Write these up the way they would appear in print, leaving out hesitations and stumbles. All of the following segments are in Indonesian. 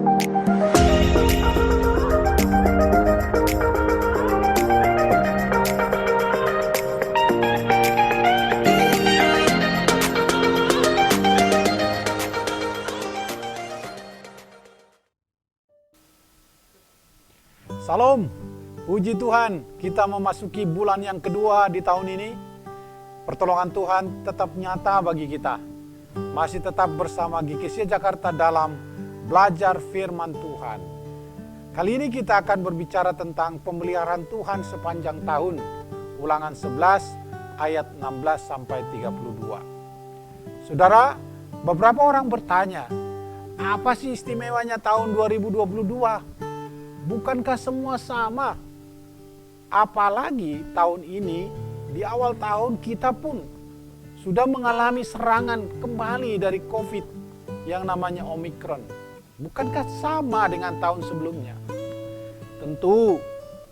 Salam, puji Tuhan, kita memasuki bulan yang kedua di tahun ini. Pertolongan Tuhan tetap nyata bagi kita. Masih tetap bersama GKC Jakarta dalam belajar firman Tuhan. Kali ini kita akan berbicara tentang pemeliharaan Tuhan sepanjang tahun. Ulangan 11 ayat 16 sampai 32. Saudara, beberapa orang bertanya, apa sih istimewanya tahun 2022? Bukankah semua sama? Apalagi tahun ini, di awal tahun kita pun sudah mengalami serangan kembali dari COVID yang namanya Omikron. Bukankah sama dengan tahun sebelumnya? Tentu,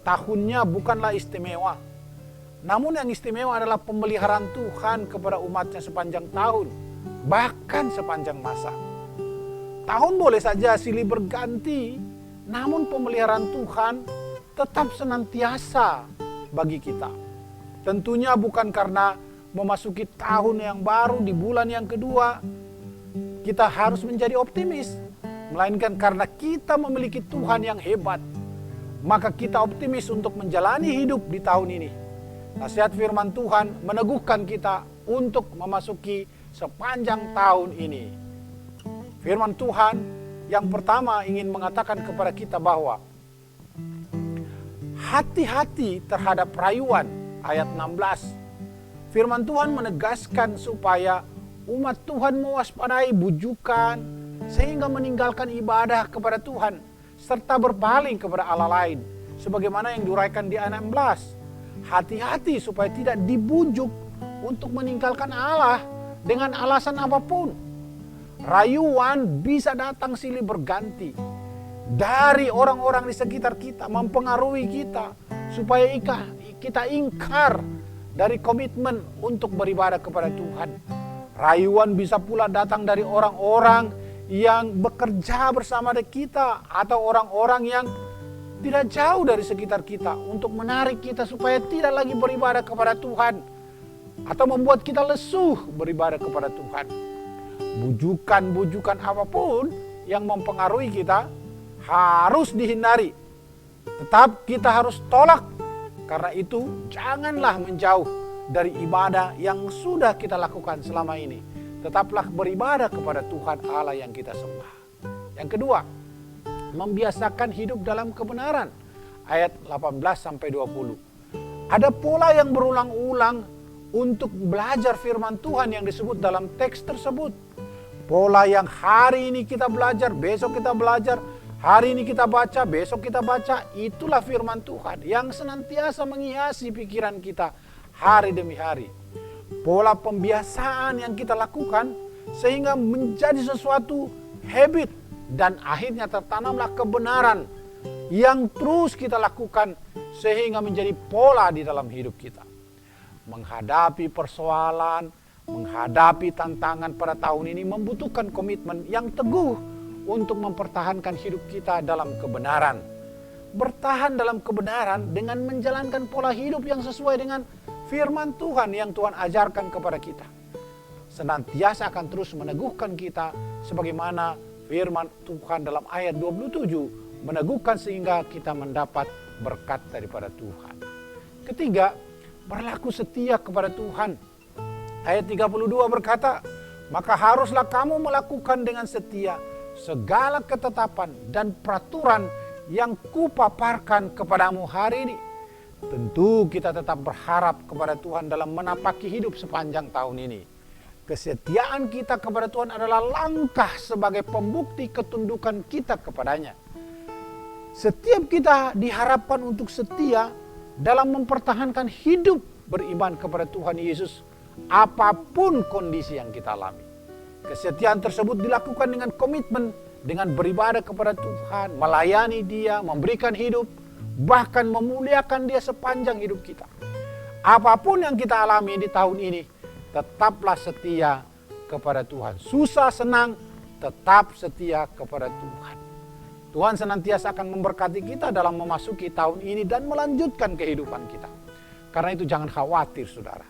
tahunnya bukanlah istimewa. Namun yang istimewa adalah pemeliharaan Tuhan kepada umatnya sepanjang tahun, bahkan sepanjang masa. Tahun boleh saja silih berganti, namun pemeliharaan Tuhan tetap senantiasa bagi kita. Tentunya bukan karena memasuki tahun yang baru di bulan yang kedua, kita harus menjadi optimis. Melainkan karena kita memiliki Tuhan yang hebat, maka kita optimis untuk menjalani hidup di tahun ini. Nasihat firman Tuhan meneguhkan kita untuk memasuki sepanjang tahun ini. Firman Tuhan yang pertama ingin mengatakan kepada kita bahwa hati-hati terhadap rayuan, ayat 16. Firman Tuhan menegaskan supaya umat Tuhan mewaspadai bujukan sehingga meninggalkan ibadah kepada Tuhan serta berpaling kepada Allah lain. Sebagaimana yang diuraikan di ayat 16. Hati-hati supaya tidak dibujuk untuk meninggalkan Allah dengan alasan apapun. Rayuan bisa datang silih berganti dari orang-orang di sekitar kita, mempengaruhi kita supaya kita ingkar dari komitmen untuk beribadah kepada Tuhan. Rayuan bisa pula datang dari orang-orang yang bekerja bersama kita atau orang-orang yang tidak jauh dari sekitar kita untuk menarik kita supaya tidak lagi beribadah kepada Tuhan atau membuat kita lesuh beribadah kepada Tuhan. Bujukan-bujukan apapun yang mempengaruhi kita harus dihindari. Tetap kita harus tolak. Karena itu janganlah menjauh dari ibadah yang sudah kita lakukan selama ini. Tetaplah beribadah kepada Tuhan Allah yang kita sembah. Yang kedua, membiasakan hidup dalam kebenaran. Ayat 18-20. Ada pola yang berulang-ulang untuk belajar firman Tuhan yang disebut dalam teks tersebut. Pola yang hari ini kita belajar, besok kita belajar, hari ini kita baca, besok kita baca, itulah firman Tuhan yang senantiasa menghiasi pikiran kita hari demi hari. Pola pembiasaan yang kita lakukan sehingga menjadi sesuatu habit dan akhirnya tertanamlah kebenaran yang terus kita lakukan sehingga menjadi pola di dalam hidup kita. Menghadapi persoalan, menghadapi tantangan pada tahun ini membutuhkan komitmen yang teguh untuk mempertahankan hidup kita dalam kebenaran. Bertahan dalam kebenaran dengan menjalankan pola hidup yang sesuai dengan firman Tuhan yang Tuhan ajarkan kepada kita. Senantiasa akan terus meneguhkan kita sebagaimana firman Tuhan dalam ayat 27 meneguhkan sehingga kita mendapat berkat daripada Tuhan. Ketiga, berlaku setia kepada Tuhan. Ayat 32 berkata, maka haruslah kamu melakukan dengan setia segala ketetapan dan peraturan yang kupaparkan kepadamu hari ini. Tentu kita tetap berharap kepada Tuhan dalam menapaki hidup sepanjang tahun ini. Kesetiaan kita kepada Tuhan adalah langkah sebagai pembukti ketundukan kita kepadanya. Setiap kita diharapkan untuk setia dalam mempertahankan hidup beriman kepada Tuhan Yesus, apapun kondisi yang kita alami. Kesetiaan tersebut dilakukan dengan komitmen, dengan beribadah kepada Tuhan, melayani Dia, memberikan hidup, bahkan memuliakan Dia sepanjang hidup kita. Apapun yang kita alami di tahun ini, tetaplah setia kepada Tuhan. Susah senang, tetap setia kepada Tuhan. Tuhan senantiasa akan memberkati kita dalam memasuki tahun ini dan melanjutkan kehidupan kita. Karena itu jangan khawatir saudara.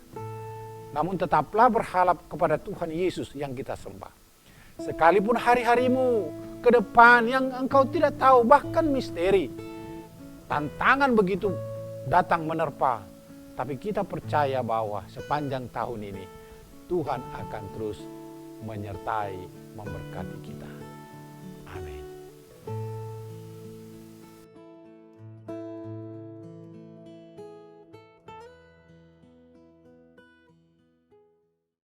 Namun tetaplah berharap kepada Tuhan Yesus yang kita sembah. Sekalipun hari-harimu ke depan yang engkau tidak tahu, bahkan misteri, tantangan begitu datang menerpa, tapi kita percaya bahwa sepanjang tahun ini Tuhan akan terus menyertai, memberkati kita.